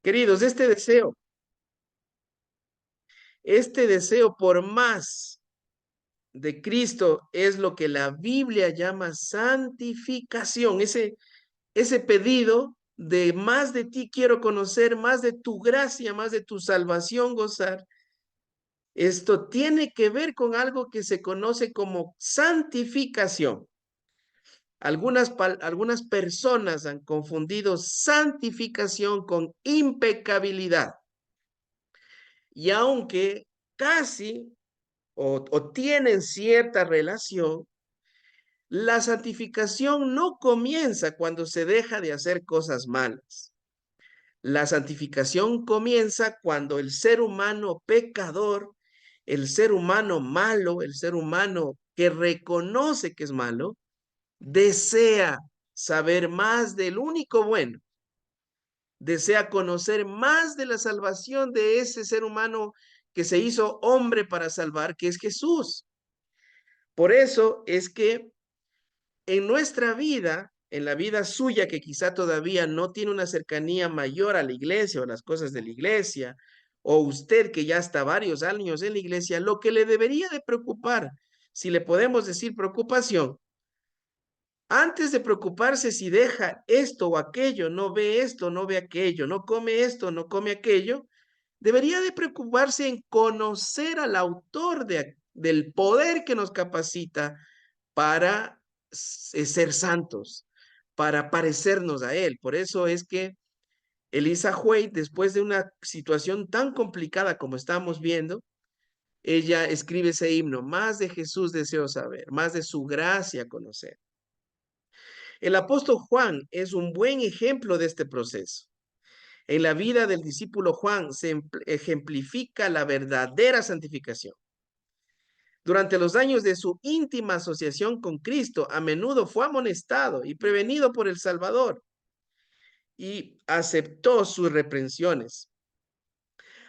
Queridos, este deseo por más de Cristo es lo que la Biblia llama santificación. Ese pedido de más de ti quiero conocer, más de tu gracia, más de tu salvación gozar. Esto tiene que ver con algo que se conoce como santificación. Algunas personas han confundido santificación con impecabilidad. Y aunque casi o tienen cierta relación, la santificación no comienza cuando se deja de hacer cosas malas. La santificación comienza cuando el ser humano pecador, el ser humano malo, el ser humano que reconoce que es malo, desea saber más del único bueno, desea conocer más de la salvación de ese ser humano que se hizo hombre para salvar, que es Jesús. Por eso es que en nuestra vida, en la vida suya, que quizá todavía no tiene una cercanía mayor a la iglesia o a las cosas de la iglesia, o usted que ya está varios años en la iglesia, lo que le debería de preocupar, si le podemos decir preocupación, antes de preocuparse si deja esto o aquello, no ve esto, no ve aquello, no come esto, no come aquello, debería de preocuparse en conocer al autor del poder que nos capacita para ser santos, para parecernos a Él. Por eso es que Elisa White, después de una situación tan complicada como estamos viendo, ella escribe ese himno, más de Jesús deseo saber, más de su gracia conocer. El apóstol Juan es un buen ejemplo de este proceso. En la vida del discípulo Juan se ejemplifica la verdadera santificación. Durante los años de su íntima asociación con Cristo, a menudo fue amonestado y prevenido por el Salvador y aceptó sus reprensiones.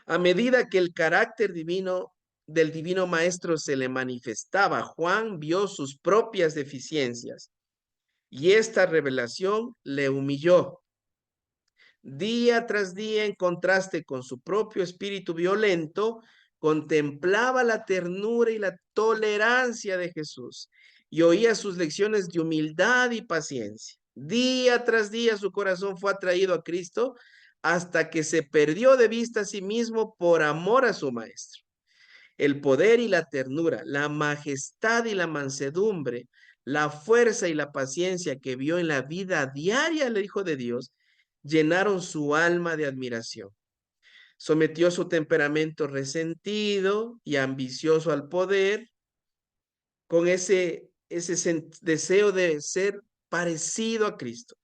A medida que el carácter divino del divino maestro se le manifestaba, Juan vio sus propias deficiencias y esta revelación le humilló. Día tras día, en contraste con su propio espíritu violento, contemplaba la ternura y la tolerancia de Jesús y oía sus lecciones de humildad y paciencia. Día tras día su corazón fue atraído a Cristo hasta que se perdió de vista a sí mismo por amor a su Maestro. El poder y la ternura, la majestad y la mansedumbre, la fuerza y la paciencia que vio en la vida diaria del Hijo de Dios, llenaron su alma de admiración. Sometió su temperamento resentido y ambicioso al poder con ese deseo de ser parecido a Cristo.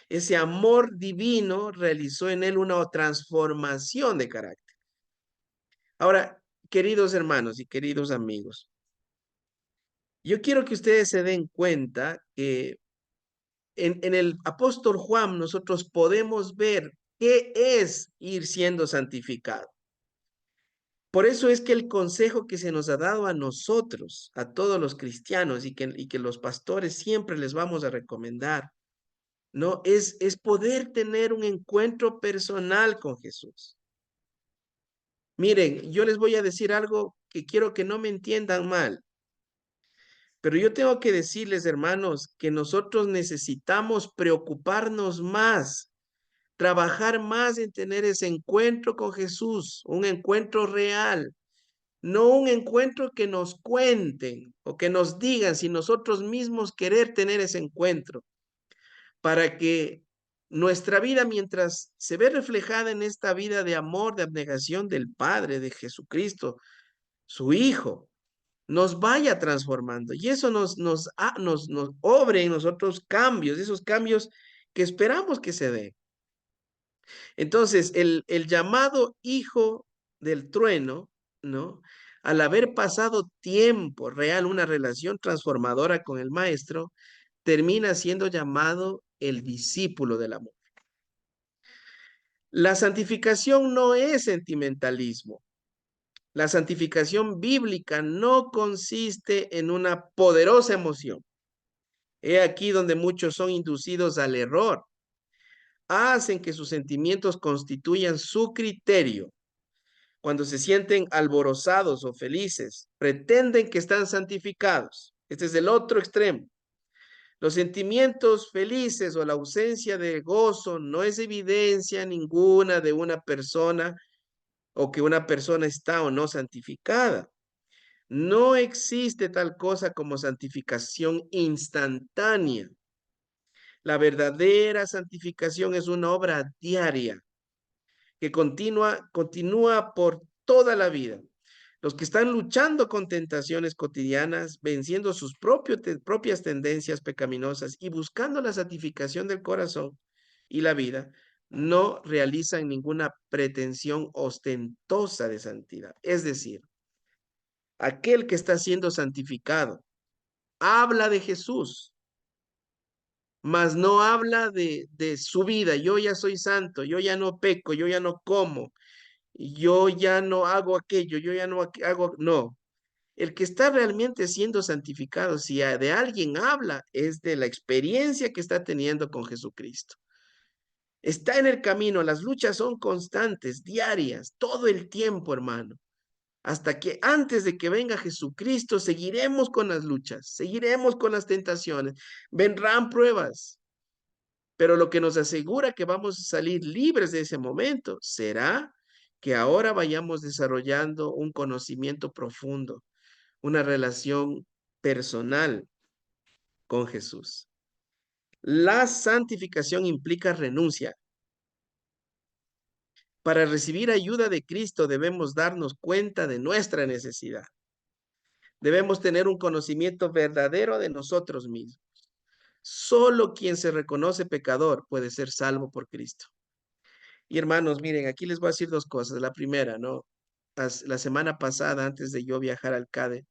Ese amor divino realizó en él una transformación de carácter. Ahora, queridos hermanos y queridos amigos, yo quiero que ustedes se den cuenta que en el apóstol Juan nosotros podemos ver qué es ir siendo santificado. Por eso es que el consejo que se nos ha dado a nosotros, a todos los cristianos y que los pastores siempre les vamos a recomendar, ¿no? Es poder tener un encuentro personal con Jesús. Miren, yo les voy a decir algo que quiero que no me entiendan mal, pero yo tengo que decirles, hermanos, que nosotros necesitamos preocuparnos más, trabajar más en tener ese encuentro con Jesús, un encuentro real, no un encuentro que nos cuenten o que nos digan, si nosotros mismos querer tener ese encuentro, para que nuestra vida, mientras se ve reflejada en esta vida de amor, de abnegación del Padre, de Jesucristo, su Hijo, nos vaya transformando y eso nos obre en nosotros cambios, esos cambios que esperamos que se den. Entonces, el llamado hijo del trueno, ¿no? Al haber pasado tiempo real, una relación transformadora con el maestro, termina siendo llamado el discípulo del amor. La santificación no es sentimentalismo. La santificación bíblica no consiste en una poderosa emoción. He aquí donde muchos son inducidos al error. hacen que sus sentimientos constituyan su criterio. Cuando se sienten alborozados o felices, pretenden que están santificados. Este es el otro extremo. Los sentimientos felices o la ausencia de gozo no es evidencia ninguna de una persona o que una persona está o no santificada. No existe tal cosa como santificación instantánea. La verdadera santificación es una obra diaria que continúa por toda la vida. Los que están luchando con tentaciones cotidianas, venciendo sus propias tendencias pecaminosas y buscando la santificación del corazón y la vida, no realizan ninguna pretensión ostentosa de santidad. Es decir, aquel que está siendo santificado habla de Jesús, mas no habla de su vida. Yo ya soy santo, yo ya no peco, yo ya no como, yo ya no hago aquello, yo ya no hago, no. El que está realmente siendo santificado, si de alguien habla, es de la experiencia que está teniendo con Jesucristo. Está en el camino, las luchas son constantes, diarias, todo el tiempo, hermano. Hasta que antes de que venga Jesucristo, seguiremos con las luchas, seguiremos con las tentaciones, vendrán pruebas, pero lo que nos asegura que vamos a salir libres de ese momento será que ahora vayamos desarrollando un conocimiento profundo, una relación personal con Jesús. La santificación implica renuncia. Para recibir ayuda de Cristo debemos darnos cuenta de nuestra necesidad. Debemos tener un conocimiento verdadero de nosotros mismos. Solo quien se reconoce pecador puede ser salvo por Cristo. Y hermanos, miren, aquí les voy a decir dos cosas. La primera, ¿no? La semana pasada, antes de yo viajar al CADE,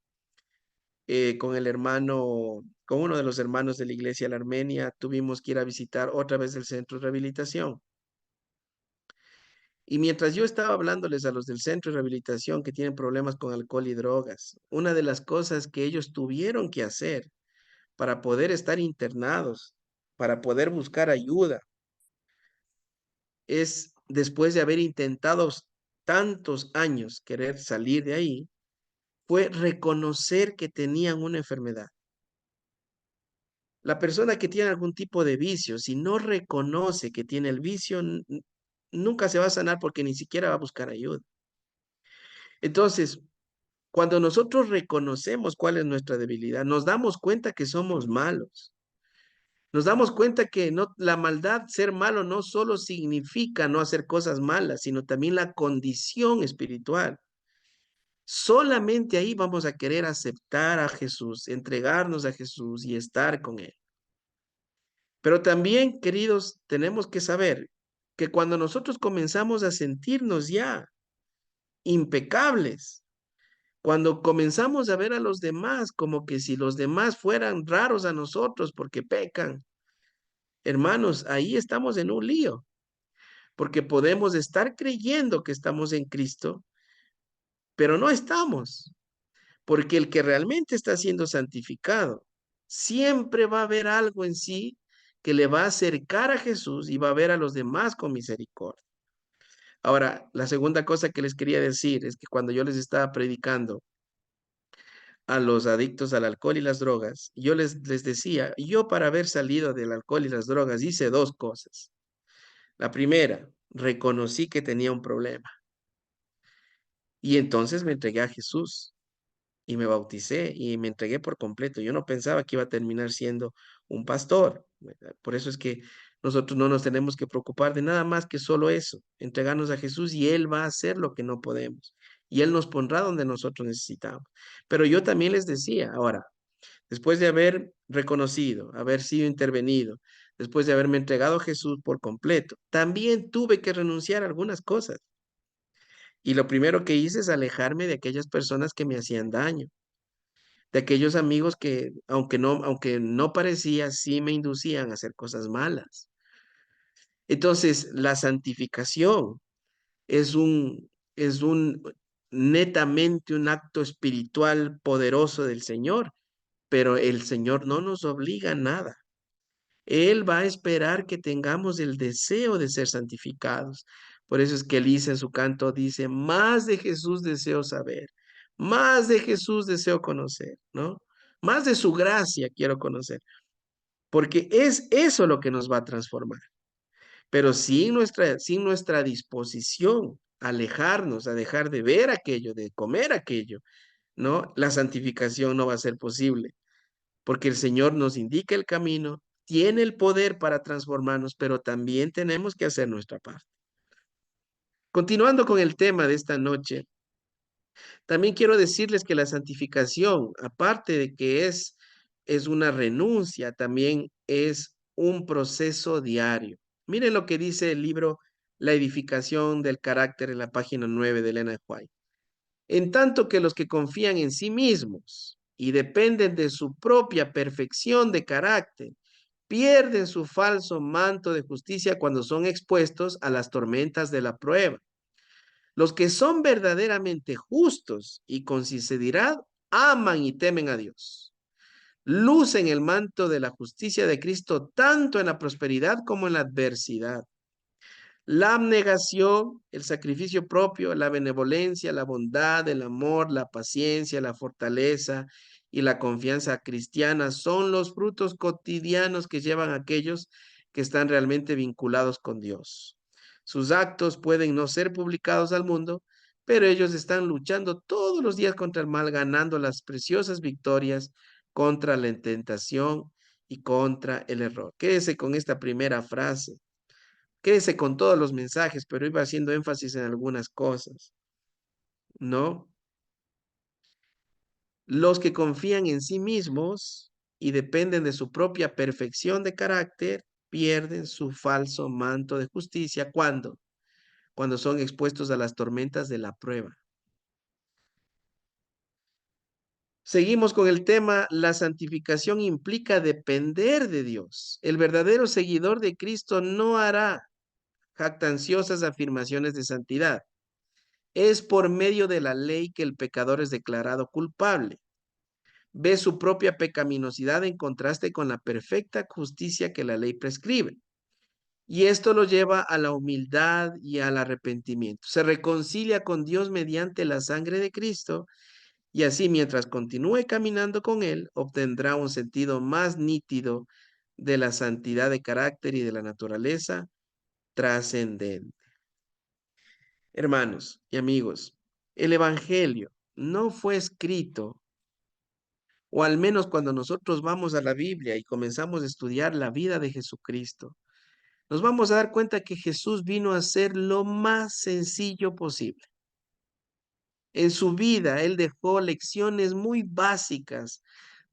con uno de los hermanos de la iglesia, la Armenia, tuvimos que ir a visitar otra vez el centro de rehabilitación. Y mientras yo estaba hablándoles a los del centro de rehabilitación que tienen problemas con alcohol y drogas, una de las cosas que ellos tuvieron que hacer para poder estar internados, para poder buscar ayuda, es después de haber intentado tantos años querer salir de ahí, fue reconocer que tenían una enfermedad. La persona que tiene algún tipo de vicio, si no reconoce que tiene el vicio, nunca se va a sanar porque ni siquiera va a buscar ayuda. Entonces, cuando nosotros reconocemos cuál es nuestra debilidad, nos damos cuenta que somos malos. Nos damos cuenta que no, la maldad, ser malo, no solo significa no hacer cosas malas, sino también la condición espiritual. Solamente ahí vamos a querer aceptar a Jesús, entregarnos a Jesús y estar con Él. Pero también, queridos, tenemos que saber que cuando nosotros comenzamos a sentirnos ya impecables, cuando comenzamos a ver a los demás como que si los demás fueran raros a nosotros porque pecan, hermanos, ahí estamos en un lío, porque podemos estar creyendo que estamos en Cristo, pero no estamos, porque el que realmente está siendo santificado, siempre va a haber algo en sí que le va a acercar a Jesús y va a ver a los demás con misericordia. Ahora, la segunda cosa que les quería decir es que cuando yo les estaba predicando a los adictos al alcohol y las drogas, yo les decía, yo para haber salido del alcohol y las drogas hice dos cosas. La primera, reconocí que tenía un problema y entonces me entregué a Jesús y me bauticé y me entregué por completo. Yo no pensaba que iba a terminar siendo un pastor, ¿verdad? Por eso es que nosotros no nos tenemos que preocupar de nada más que solo eso, entregarnos a Jesús y Él va a hacer lo que no podemos. Y Él nos pondrá donde nosotros necesitamos. Pero yo también les decía, ahora, después de haber reconocido, haber sido intervenido, después de haberme entregado a Jesús por completo, también tuve que renunciar a algunas cosas. Y lo primero que hice es alejarme de aquellas personas que me hacían daño, de aquellos amigos que, aunque no parecía, sí me inducían a hacer cosas malas. Entonces, la santificación es un netamente un acto espiritual poderoso del Señor, pero el Señor no nos obliga a nada. Él va a esperar que tengamos el deseo de ser santificados. Por eso es que Elisa en su canto dice, más de Jesús deseo saber, más de Jesús deseo conocer, ¿no? Más de su gracia quiero conocer, porque es eso lo que nos va a transformar. Pero sin nuestra disposición a alejarnos, a dejar de ver aquello, de comer aquello, ¿no? La santificación no va a ser posible, porque el Señor nos indica el camino, tiene el poder para transformarnos, pero también tenemos que hacer nuestra parte. Continuando con el tema de esta noche, también quiero decirles que la santificación, aparte de que es una renuncia, también es un proceso diario. Miren lo que dice el libro La edificación del carácter en la página 9 de Elena White. En tanto que los que confían en sí mismos y dependen de su propia perfección de carácter, pierden su falso manto de justicia cuando son expuestos a las tormentas de la prueba. Los que son verdaderamente justos y con sinceridad aman y temen a Dios. Lucen el manto de la justicia de Cristo tanto en la prosperidad como en la adversidad. La abnegación, el sacrificio propio, la benevolencia, la bondad, el amor, la paciencia, la fortaleza y la confianza cristiana son los frutos cotidianos que llevan a aquellos que están realmente vinculados con Dios. Sus actos pueden no ser publicados al mundo, pero ellos están luchando todos los días contra el mal, ganando las preciosas victorias contra la tentación y contra el error. Quédese con esta primera frase. Quédese con todos los mensajes, pero iba haciendo énfasis en algunas cosas, ¿no? Los que confían en sí mismos y dependen de su propia perfección de carácter, pierden su falso manto de justicia. ¿Cuándo? Cuando son expuestos a las tormentas de la prueba. Seguimos con el tema, la santificación implica depender de Dios. El verdadero seguidor de Cristo no hará jactanciosas afirmaciones de santidad. Es por medio de la ley que el pecador es declarado culpable. Ve su propia pecaminosidad en contraste con la perfecta justicia que la ley prescribe. Y esto lo lleva a la humildad y al arrepentimiento. Se reconcilia con Dios mediante la sangre de Cristo y así mientras continúe caminando con Él, obtendrá un sentido más nítido de la santidad de carácter y de la naturaleza trascendente. Hermanos y amigos, el Evangelio no fue escrito, o al menos cuando nosotros vamos a la Biblia y comenzamos a estudiar la vida de Jesucristo, nos vamos a dar cuenta que Jesús vino a ser lo más sencillo posible. En su vida, Él dejó lecciones muy básicas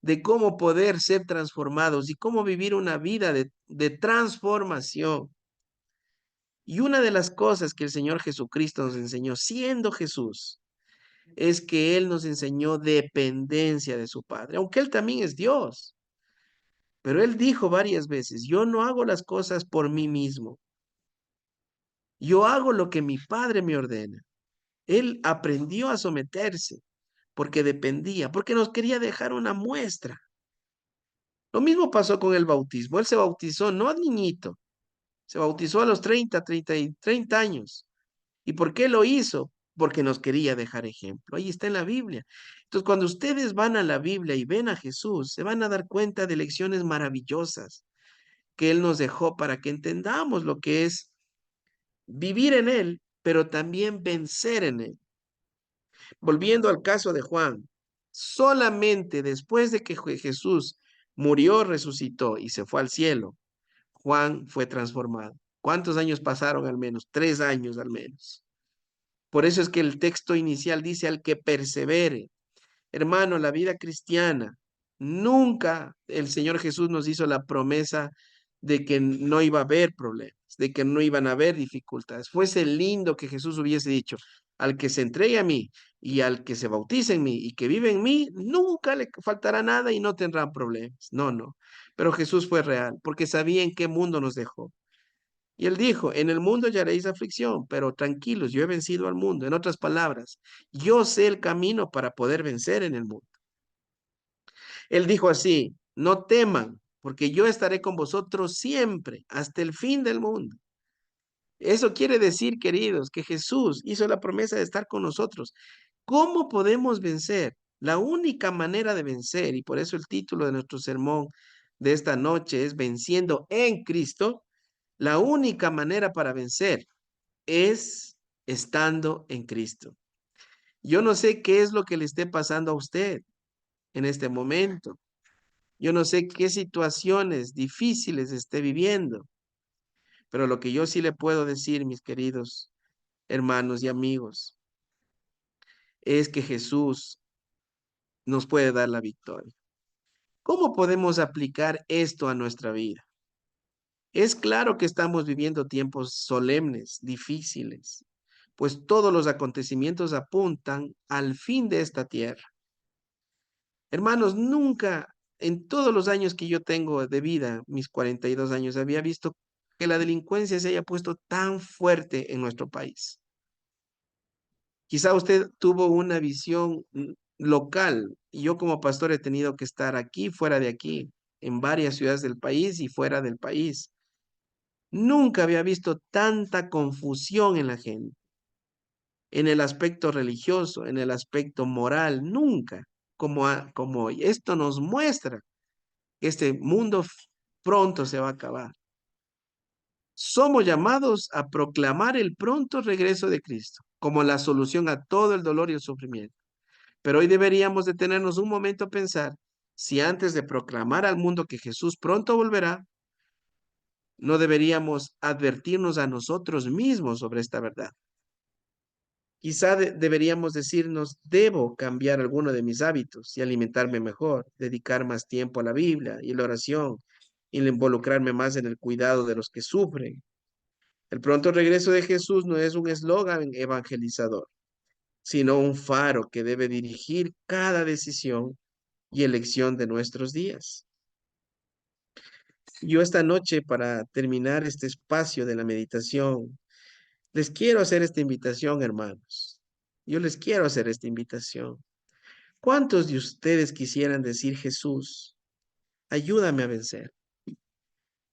de cómo poder ser transformados y cómo vivir una vida de transformación. Y una de las cosas que el Señor Jesucristo nos enseñó, siendo Jesús, es que Él nos enseñó dependencia de su Padre, aunque Él también es Dios. Pero Él dijo varias veces, yo no hago las cosas por mí mismo, yo hago lo que mi Padre me ordena. Él aprendió a someterse porque dependía, porque nos quería dejar una muestra. Lo mismo pasó con el bautismo. Él se bautizó no a niñito, se bautizó a los 30 años. ¿Y por qué lo hizo? Porque nos quería dejar ejemplo. Ahí está en la Biblia. Entonces, cuando ustedes van a la Biblia y ven a Jesús, se van a dar cuenta de lecciones maravillosas que Él nos dejó para que entendamos lo que es vivir en Él, pero también vencer en Él. Volviendo al caso de Juan, solamente después de que Jesús murió, resucitó y se fue al cielo, Juan fue transformado. ¿Cuántos años pasaron al menos? 3 años al menos. Por eso es que el texto inicial dice al que persevere. Hermano, la vida cristiana, nunca el Señor Jesús nos hizo la promesa de que no iba a haber problemas, de que no iban a haber dificultades. Fuese lindo que Jesús hubiese dicho, al que se entregue a mí y al que se bautice en mí y que vive en mí, nunca le faltará nada y no tendrán problemas. No, no. Pero Jesús fue real porque sabía en qué mundo nos dejó. Y él dijo, en el mundo hallaréis aflicción, pero tranquilos, yo he vencido al mundo. En otras palabras, yo sé el camino para poder vencer en el mundo. Él dijo así, no teman, porque yo estaré con vosotros siempre, hasta el fin del mundo. Eso quiere decir, queridos, que Jesús hizo la promesa de estar con nosotros. ¿Cómo podemos vencer? La única manera de vencer, y por eso el título de nuestro sermón de esta noche es Venciendo en Cristo, la única manera para vencer es estando en Cristo. Yo no sé qué es lo que le esté pasando a usted en este momento. Yo no sé qué situaciones difíciles esté viviendo, pero lo que yo sí le puedo decir, mis queridos hermanos y amigos, es que Jesús nos puede dar la victoria. ¿Cómo podemos aplicar esto a nuestra vida? Es claro que estamos viviendo tiempos solemnes, difíciles, pues todos los acontecimientos apuntan al fin de esta tierra. Hermanos, nunca en todos los años que yo tengo de vida, mis 42 años, había visto que la delincuencia se haya puesto tan fuerte en nuestro país. Quizá usted tuvo una visión local y yo como pastor he tenido que estar aquí, fuera de aquí, en varias ciudades del país y fuera del país. Nunca había visto tanta confusión en la gente, en el aspecto religioso, en el aspecto moral, nunca como hoy. Esto nos muestra que este mundo pronto se va a acabar. Somos llamados a proclamar el pronto regreso de Cristo como la solución a todo el dolor y el sufrimiento. Pero hoy deberíamos detenernos un momento a pensar si antes de proclamar al mundo que Jesús pronto volverá, no deberíamos advertirnos a nosotros mismos sobre esta verdad. Quizá deberíamos decirnos, debo cambiar alguno de mis hábitos y alimentarme mejor, dedicar más tiempo a la Biblia y la oración y involucrarme más en el cuidado de los que sufren. El pronto regreso de Jesús no es un eslogan evangelizador, sino un faro que debe dirigir cada decisión y elección de nuestros días. Yo esta noche, para terminar este espacio de la meditación, les quiero hacer esta invitación, hermanos. Yo les quiero hacer esta invitación. ¿Cuántos de ustedes quisieran decir, Jesús, ayúdame a vencer?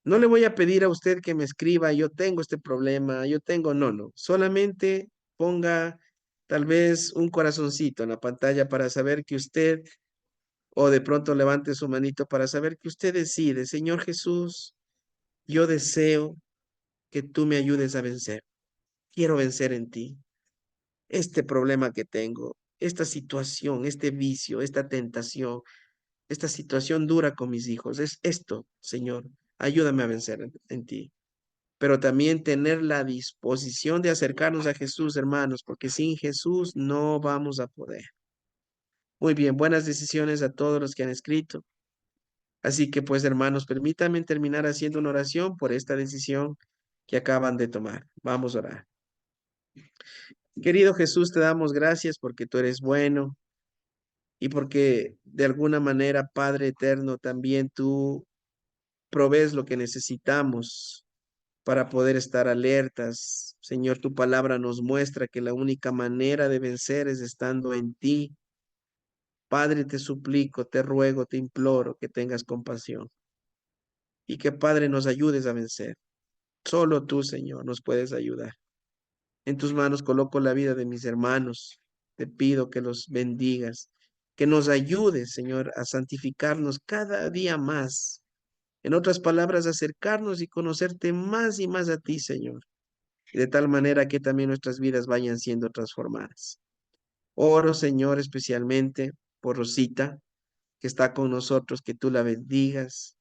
No le voy a pedir a usted que me escriba, yo tengo este problema, yo tengo, no. Solamente ponga tal vez un corazoncito en la pantalla para saber que usted, o de pronto levante su manito para saber que usted decide, Señor Jesús, yo deseo que tú me ayudes a vencer. Quiero vencer en ti este problema que tengo, esta situación, este vicio, esta tentación, esta situación dura con mis hijos. Es esto, Señor, ayúdame a vencer en ti. Pero también tener la disposición de acercarnos a Jesús, hermanos, porque sin Jesús no vamos a poder. Muy bien, buenas decisiones a todos los que han escrito. Así que pues, hermanos, permítanme terminar haciendo una oración por esta decisión que acaban de tomar. Vamos a orar. Querido Jesús, te damos gracias porque tú eres bueno y porque de alguna manera, Padre eterno, también tú provees lo que necesitamos para poder estar alertas. Señor, tu palabra nos muestra que la única manera de vencer es estando en ti. Padre, te suplico, te ruego, te imploro que tengas compasión y que, Padre, nos ayudes a vencer. Solo tú, Señor, nos puedes ayudar. En tus manos coloco la vida de mis hermanos. Te pido que los bendigas, que nos ayudes, Señor, a santificarnos cada día más. En otras palabras, acercarnos y conocerte más y más a ti, Señor, y de tal manera que también nuestras vidas vayan siendo transformadas. Oro, Señor, especialmente por Rosita, que está con nosotros, que tú la bendigas,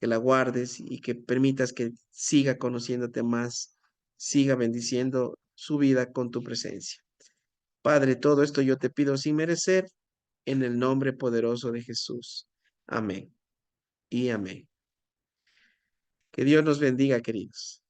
que la guardes y que permitas que siga conociéndote más, siga bendiciendo su vida con tu presencia. Padre, todo esto yo te pido sin merecer, en el nombre poderoso de Jesús. Amén y amén. Que Dios nos bendiga, queridos.